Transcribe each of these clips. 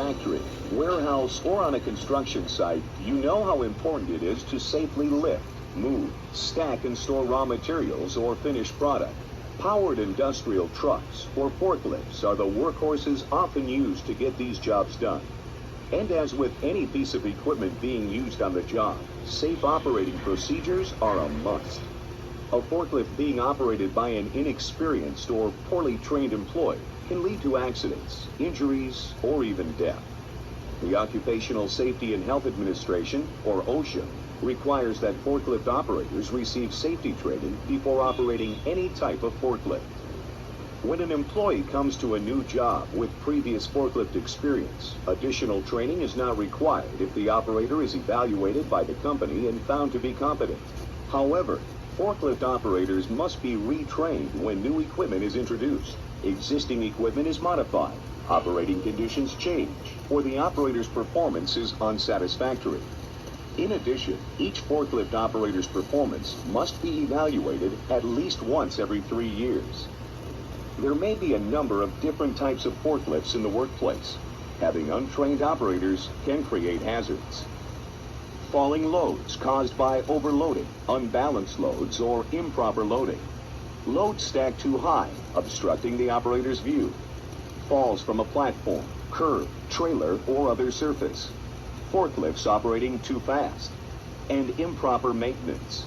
factory, warehouse, or on a construction site, you know how important it is to safely lift, move, stack, and store raw materials or finished product. Powered industrial trucks, or forklifts, are the workhorses often used to get these jobs done. And as with any piece of equipment being used on the job, safe operating procedures are a must. A forklift being operated by an inexperienced or poorly trained employee can lead to accidents, injuries, or even death. The Occupational Safety and Health Administration, or OSHA, requires that forklift operators receive safety training before operating any type of forklift. When an employee comes to a new job with previous forklift experience, additional training is not required if the operator is evaluated by the company and found to be competent. However, forklift operators must be retrained when new equipment is introduced, existing equipment is modified, operating conditions change, or the operator's performance is unsatisfactory. In addition, each forklift operator's performance must be evaluated at least once every 3 years. There may be a number of different types of forklifts in the workplace. Having untrained operators can create hazards. Falling loads caused by overloading, unbalanced loads, or improper loading. Loads stacked too high, obstructing the operator's view. Falls from a platform, curb, trailer, or other surface. Forklifts operating too fast. And improper maintenance.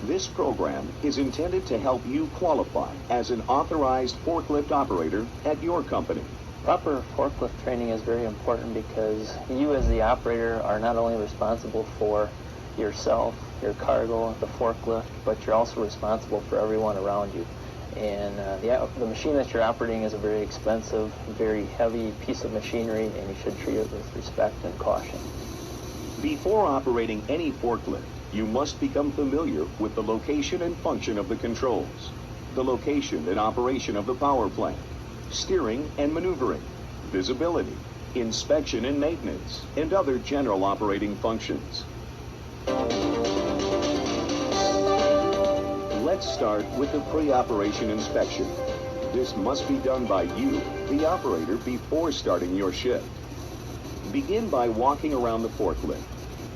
This program is intended to help you qualify as an authorized forklift operator at your company. Proper forklift training is very important because you as the operator are not only responsible for yourself, your cargo, the forklift, but you're also responsible for everyone around you. And the machine that you're operating is a very expensive, very heavy piece of machinery, and you should treat it with respect and caution. Before operating any forklift, you must become familiar with the location and function of the controls, the location and operation of the power plant, steering and maneuvering, visibility, inspection and maintenance, and other general operating functions. Let's start with the pre-operation inspection. This must be done by you, the operator, before starting your shift. Begin by walking around the forklift.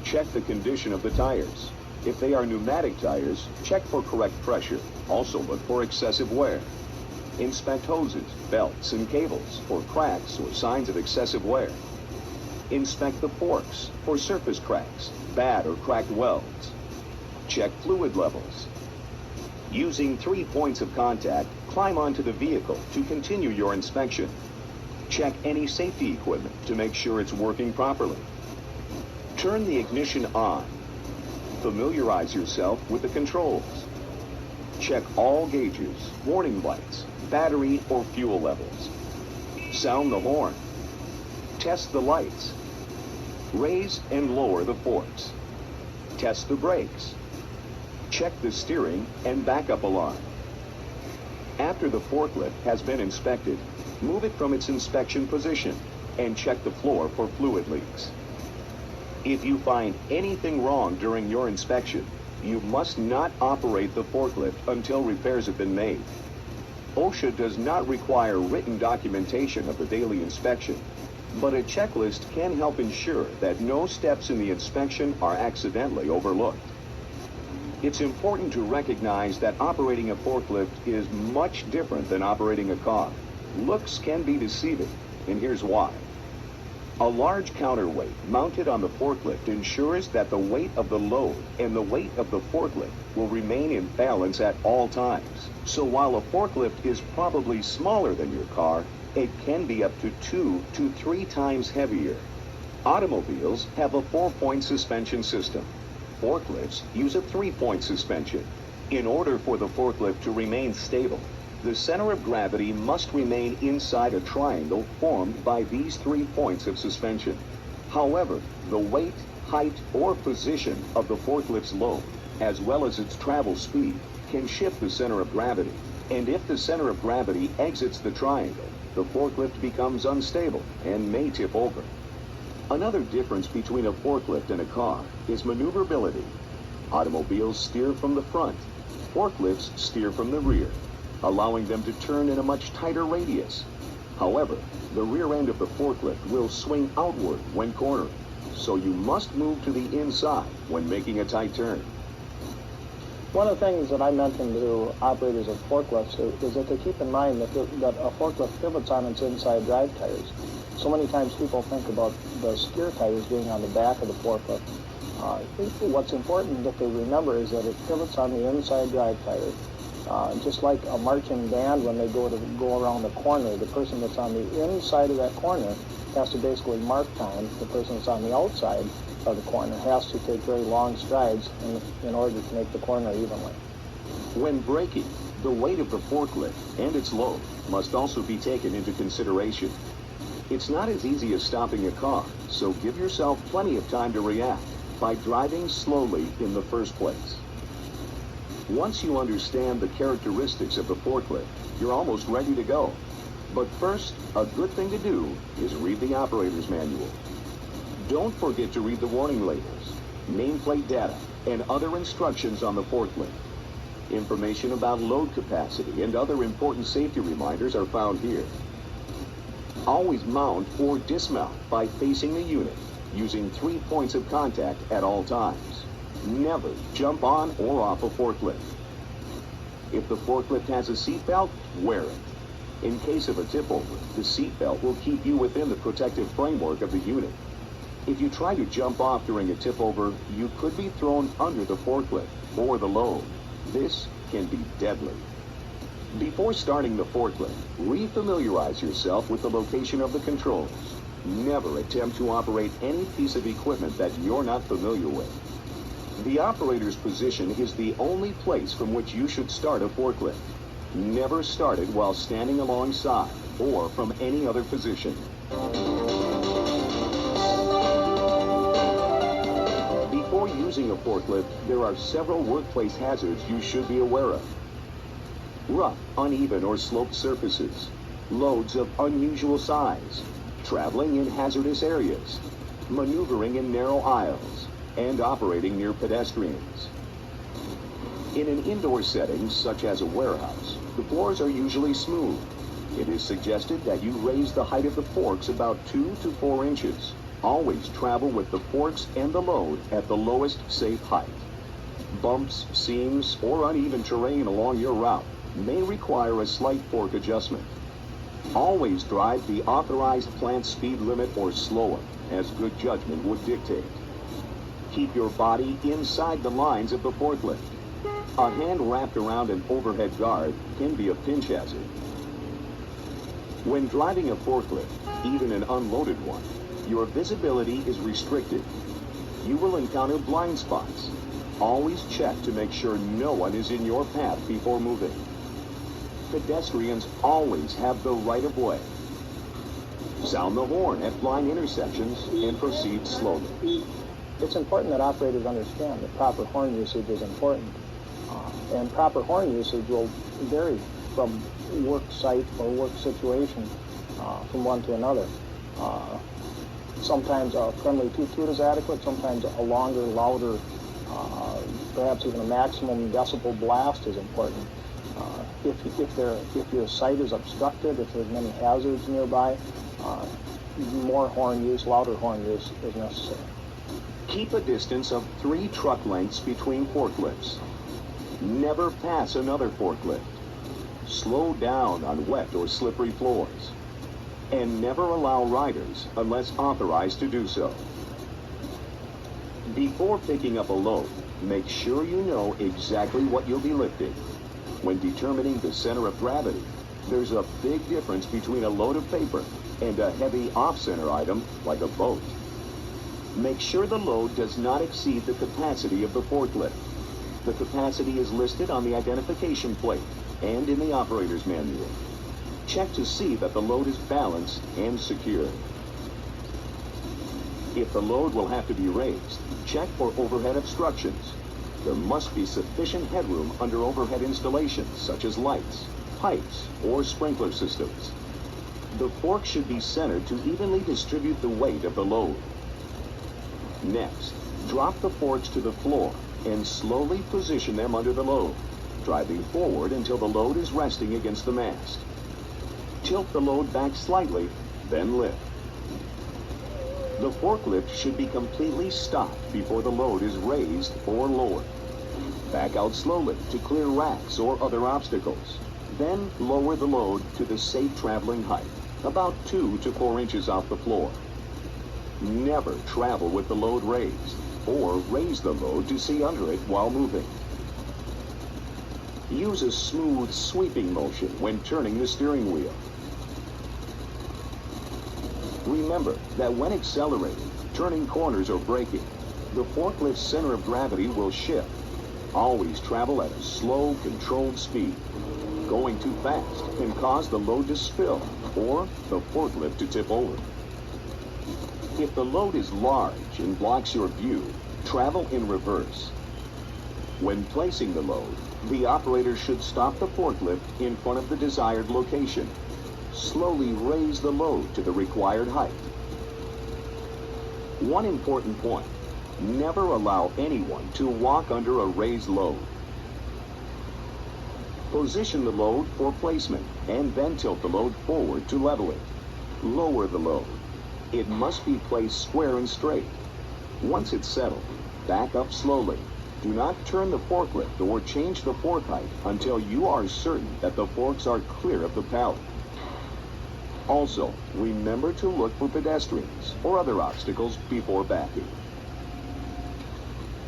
Check the condition of the tires. If they are pneumatic tires, check for correct pressure. Also look for excessive wear. Inspect hoses, belts, and cables for cracks or signs of excessive wear. Inspect the forks for surface cracks, bad or cracked welds. Check fluid levels. Using 3 points of contact, climb onto the vehicle to continue your inspection. Check any safety equipment to make sure it's working properly. Turn the ignition on. Familiarize yourself with the controls. Check all gauges, warning lights, battery or fuel levels. Sound the horn. Test the lights. Raise and lower the forks. Test the brakes. Check the steering and backup alarm. After the forklift has been inspected, move it from its inspection position and check the floor for fluid leaks. If you find anything wrong during your inspection, you must not operate the forklift until repairs have been made. OSHA does not require written documentation of the daily inspection, but a checklist can help ensure that no steps in the inspection are accidentally overlooked. It's important to recognize that operating a forklift is much different than operating a car. Looks can be deceiving, and here's why. A large counterweight mounted on the forklift ensures that the weight of the load and the weight of the forklift will remain in balance at all times. So while a forklift is probably smaller than your car, it can be up to 2 to 3 times heavier. Automobiles have a 4-point suspension system. Forklifts use a 3-point suspension. In order for the forklift to remain stable, the center of gravity must remain inside a triangle formed by these 3 points of suspension. However, the weight, height, or position of the forklift's load, as well as its travel speed, can shift the center of gravity. And if the center of gravity exits the triangle, the forklift becomes unstable and may tip over. Another difference between a forklift and a car is maneuverability. Automobiles steer from the front. Forklifts steer from the rear, allowing them to turn in a much tighter radius. However, the rear end of the forklift will swing outward when cornered, so you must move to the inside when making a tight turn. One of the things that I mentioned to operators of forklifts is that they keep in mind that a forklift pivots on its inside drive tires. So many times people think about the steer tires being on the back of the forklift. What's important that they remember is that it pivots on the inside drive tire. Just like a marching band, when they go around the corner, the person that's on the inside of that corner has to basically mark time. The person that's on the outside of the corner has to take very long strides in order to make the corner evenly. When braking, the weight of the forklift and its load must also be taken into consideration. It's not as easy as stopping a car, so give yourself plenty of time to react by driving slowly in the first place. Once you understand the characteristics of the forklift, you're almost ready to go. But first, a good thing to do is read the operator's manual. Don't forget to read the warning labels, nameplate data, and other instructions on the forklift. Information about load capacity and other important safety reminders are found here. Always mount or dismount by facing the unit, using 3 points of contact at all times. Never jump on or off a forklift. If the forklift has a seatbelt, wear it. In case of a tip over, the seatbelt will keep you within the protective framework of the unit. If you try to jump off during a tip over, you could be thrown under the forklift or the load. This can be deadly. Before starting the forklift, refamiliarize yourself with the location of the controls. Never attempt to operate any piece of equipment that you're not familiar with. The operator's position is the only place from which you should start a forklift. Never start it while standing alongside or from any other position. Before using a forklift, there are several workplace hazards you should be aware of. Rough, uneven, or sloped surfaces, loads of unusual size, traveling in hazardous areas, maneuvering in narrow aisles, and operating near pedestrians. In an indoor setting, such as a warehouse, the floors are usually smooth. It is suggested that you raise the height of the forks about 2 to 4 inches. Always travel with the forks and the load at the lowest safe height. Bumps, seams, or uneven terrain along your route may require a slight fork adjustment. Always drive the authorized plant speed limit or slower, as good judgment would dictate. Keep your body inside the lines of the forklift. A hand wrapped around an overhead guard can be a pinch hazard. When driving a forklift, even an unloaded one, your visibility is restricted. You will encounter blind spots. Always check to make sure no one is in your path before moving. Pedestrians always have the right of way. Sound the horn at blind intersections and proceed slowly. It's important that operators understand that proper horn usage is important. And proper horn usage will vary from work site or work situation from one to another. Sometimes a friendly toot-toot is adequate, sometimes a longer, louder, perhaps even a maximum decibel blast is important. If your site is obstructed, if there's many hazards nearby, more horn use, louder horn use is necessary. Keep a distance of 3 truck lengths between forklifts. Never pass another forklift. Slow down on wet or slippery floors. And never allow riders unless authorized to do so. Before picking up a load, make sure you know exactly what you'll be lifting. When determining the center of gravity, there's a big difference between a load of paper and a heavy off-center item like a boat. Make sure the load does not exceed the capacity of the forklift. The capacity is listed on the identification plate and in the operator's manual. Check to see that the load is balanced and secure. If the load will have to be raised, check for overhead obstructions. There must be sufficient headroom under overhead installations such as lights, pipes, or sprinkler systems. The fork should be centered to evenly distribute the weight of the load. Next, drop the forks to the floor and slowly position them under the load, driving forward until the load is resting against the mast. Tilt the load back slightly, then lift. The forklift should be completely stopped before the load is raised or lowered. Back out slowly to clear racks or other obstacles. Then lower the load to the safe traveling height, about 2 to 4 inches off the floor. Never travel with the load raised, or raise the load to see under it while moving. Use a smooth sweeping motion when turning the steering wheel. Remember that when accelerating, turning corners or braking, the forklift's center of gravity will shift. Always travel at a slow, controlled speed. Going too fast can cause the load to spill or the forklift to tip over. If the load is large and blocks your view, travel in reverse. When placing the load, the operator should stop the forklift in front of the desired location. Slowly raise the load to the required height. One important point: never allow anyone to walk under a raised load. Position the load for placement and then tilt the load forward to level it. Lower the load. It must be placed square and straight. Once it's settled, back up slowly. Do not turn the forklift or change the fork height until you are certain that the forks are clear of the pallet. Also, remember to look for pedestrians or other obstacles before backing.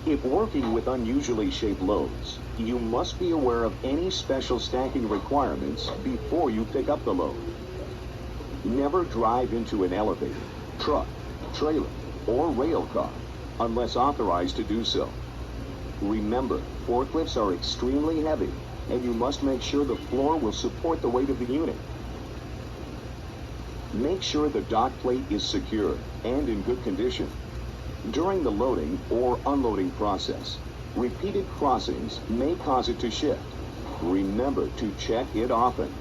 If working with unusually shaped loads, you must be aware of any special stacking requirements before you pick up the load. Never drive into an elevator, truck, trailer, or rail car unless authorized to do so. Remember, forklifts are extremely heavy, and you must make sure the floor will support the weight of the unit. Make sure the dock plate is secure and in good condition. During the loading or unloading process, repeated crossings may cause it to shift. Remember to check it often.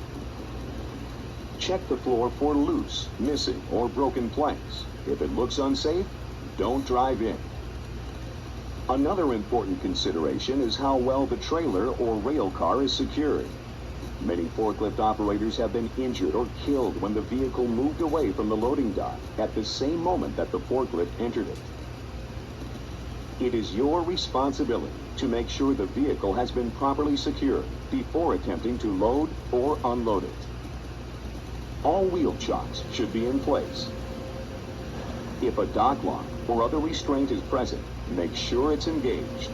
Check the floor for loose, missing, or broken planks. If it looks unsafe, don't drive in. Another important consideration is how well the trailer or rail car is secured. Many forklift operators have been injured or killed when the vehicle moved away from the loading dock at the same moment that the forklift entered it. It is your responsibility to make sure the vehicle has been properly secured before attempting to load or unload it. All wheel chocks should be in place. If a dock lock or other restraint is present, make sure it's engaged.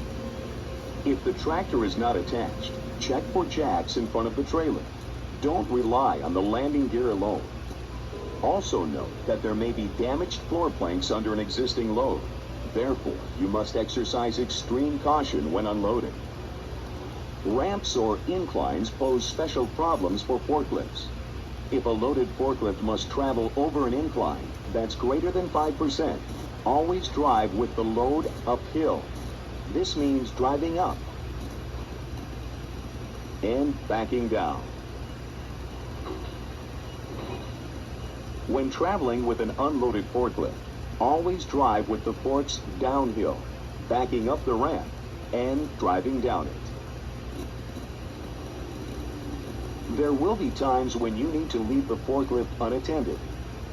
If the tractor is not attached, check for jacks in front of the trailer. Don't rely on the landing gear alone. Also note that there may be damaged floor planks under an existing load. Therefore, you must exercise extreme caution when unloading. Ramps or inclines pose special problems for forklifts. If a loaded forklift must travel over an incline that's greater than 5%, always drive with the load uphill. This means driving up and backing down. When traveling with an unloaded forklift, always drive with the forks downhill, backing up the ramp and driving down it. There will be times when you need to leave the forklift unattended.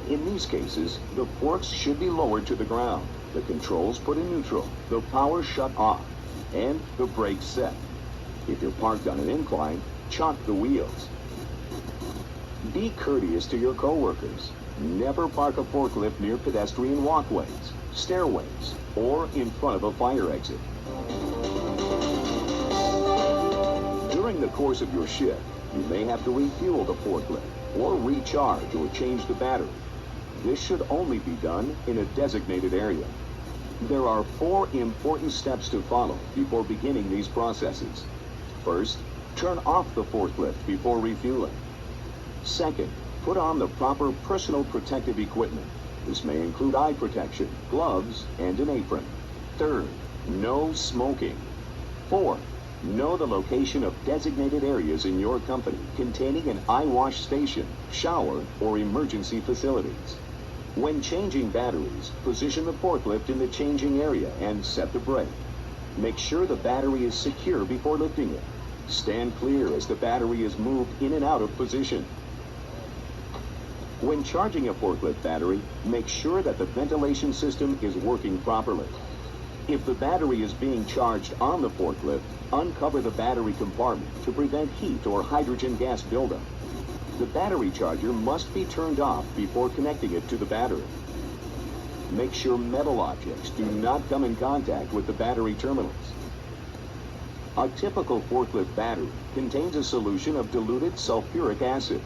In these cases, the forks should be lowered to the ground, the controls put in neutral, the power shut off, and the brakes set. If you're parked on an incline, chock the wheels. Be courteous to your coworkers. Never park a forklift near pedestrian walkways, stairways, or in front of a fire exit. During the course of your shift, you may have to refuel the forklift, or recharge or change the battery. This should only be done in a designated area. There are 4 important steps to follow before beginning these processes. First, turn off the forklift before refueling. Second, put on the proper personal protective equipment. This may include eye protection, gloves, and an apron. Third, no smoking. Fourth, know the location of designated areas in your company containing an eye wash station, shower, or emergency facilities. When changing batteries, position the forklift in the changing area and set the brake. Make sure the battery is secure before lifting it. Stand clear as the battery is moved in and out of position. When charging a forklift battery, make sure that the ventilation system is working properly. If the battery is being charged on the forklift, uncover the battery compartment to prevent heat or hydrogen gas buildup. The battery charger must be turned off before connecting it to the battery. Make sure metal objects do not come in contact with the battery terminals. A typical forklift battery contains a solution of diluted sulfuric acid.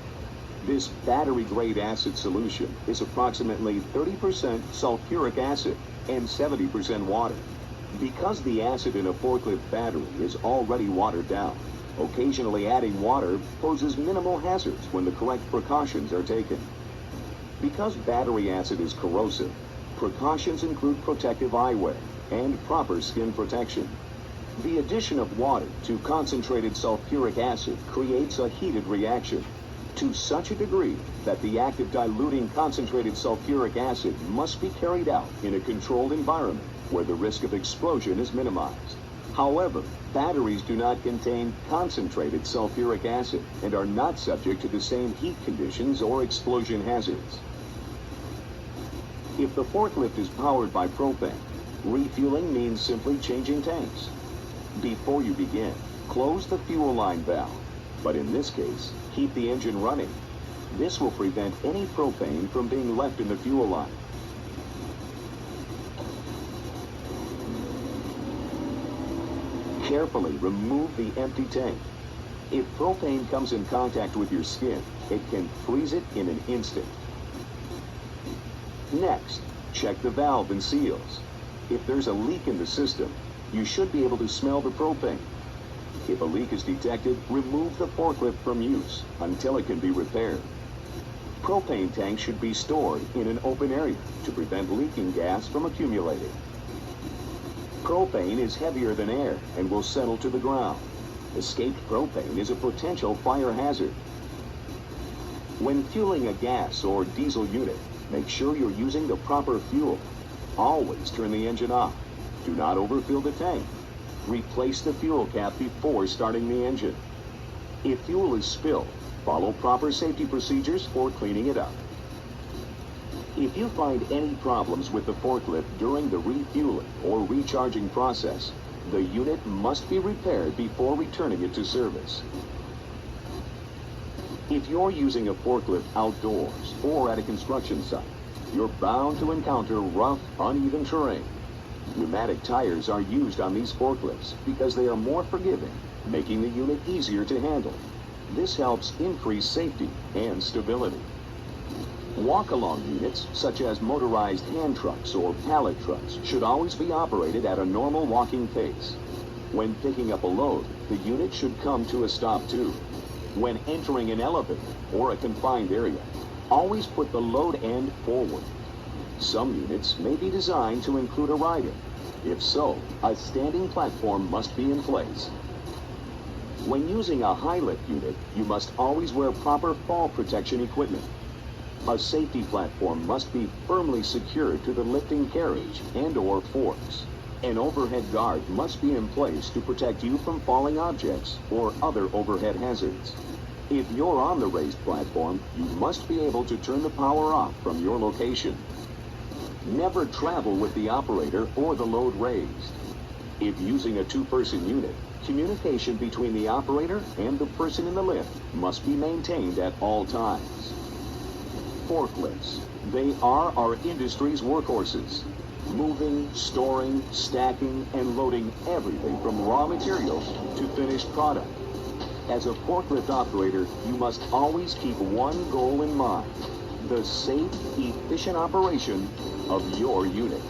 This battery-grade acid solution is approximately 30% sulfuric acid and 70% water. Because the acid in a forklift battery is already watered down, occasionally adding water poses minimal hazards when the correct precautions are taken. Because battery acid is corrosive, precautions include protective eyewear and proper skin protection. The addition of water to concentrated sulfuric acid creates a heated reaction to such a degree that the act of diluting concentrated sulfuric acid must be carried out in a controlled environment where the risk of explosion is minimized. However, batteries do not contain concentrated sulfuric acid and are not subject to the same heat conditions or explosion hazards. If the forklift is powered by propane, refueling means simply changing tanks. Before you begin, close the fuel line valve, but in this case, keep the engine running. This will prevent any propane from being left in the fuel line. Carefully remove the empty tank. If propane comes in contact with your skin, it can freeze it in an instant. Next, check the valve and seals. If there's a leak in the system, you should be able to smell the propane. If a leak is detected, remove the forklift from use until it can be repaired. Propane tanks should be stored in an open area to prevent leaking gas from accumulating. Propane is heavier than air and will settle to the ground. Escaped propane is a potential fire hazard. When fueling a gas or diesel unit, make sure you're using the proper fuel. Always turn the engine off. Do not overfill the tank. Replace the fuel cap before starting the engine. If fuel is spilled, follow proper safety procedures for cleaning it up. If you find any problems with the forklift during the refueling or recharging process, the unit must be repaired before returning it to service. If you're using a forklift outdoors or at a construction site, you're bound to encounter rough, uneven terrain. Pneumatic tires are used on these forklifts because they are more forgiving, making the unit easier to handle. This helps increase safety and stability. Walk-along units, such as motorized hand trucks or pallet trucks, should always be operated at a normal walking pace. When picking up a load, the unit should come to a stop too. When entering an elevator or a confined area, always put the load end forward. Some units may be designed to include a rider. If so, a standing platform must be in place. When using a high-lift unit, you must always wear proper fall protection equipment. A safety platform must be firmly secured to the lifting carriage and/or forks. An overhead guard must be in place to protect you from falling objects or other overhead hazards. If you're on the raised platform, you must be able to turn the power off from your location. Never travel with the operator or the load raised. If using a two-person unit, communication between the operator and the person in the lift must be maintained at all times. Forklifts. They are our industry's workhorses, moving, storing, stacking, and loading everything from raw materials to finished product. As a forklift operator, you must always keep one goal in mind: the safe, efficient operation of your unit.